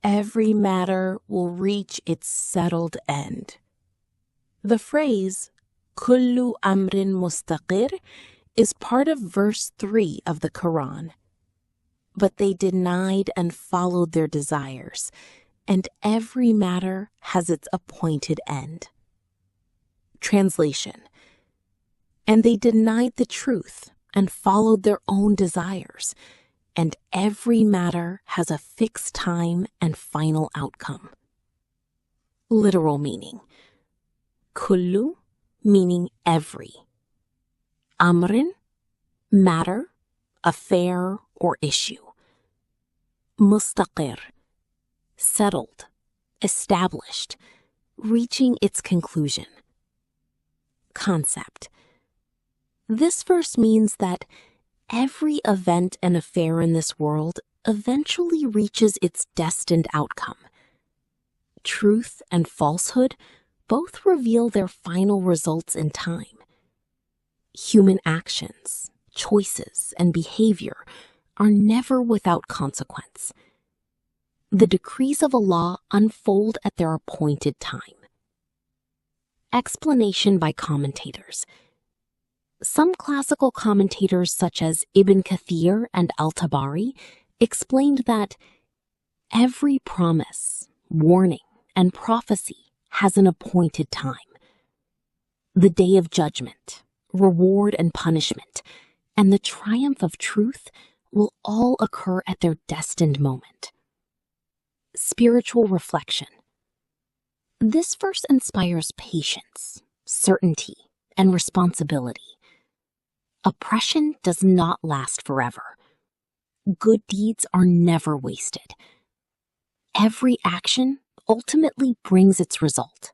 every matter will reach its settled end. The phrase, Kullu Amrin Mustaqir, is part of verse 3 of the Quran. But they denied and followed their desires, and every matter has its appointed end. Translation: and they denied the truth and followed their own desires, and every matter has a fixed time and final outcome. Literal meaning: Kullu, meaning every. Amrin, matter, affair, or issue. Mustaqir, settled, established, reaching its conclusion. Concept: this verse means that every event and affair in this world eventually reaches its destined outcome. Truth and falsehood both reveal their final results in time. Human actions, choices, and behavior are never without consequence. The decrees of Allah unfold at their appointed time. Explanation by commentators. Some classical commentators such as Ibn Kathir and Al-Tabari explained that every promise, warning, and prophecy has an appointed time. The day of judgment, reward and punishment, and the triumph of truth will all occur at their destined moment. Spiritual reflection. This verse inspires patience, certainty, and responsibility. Oppression does not last forever. Good deeds are never wasted. Every action ultimately brings its result.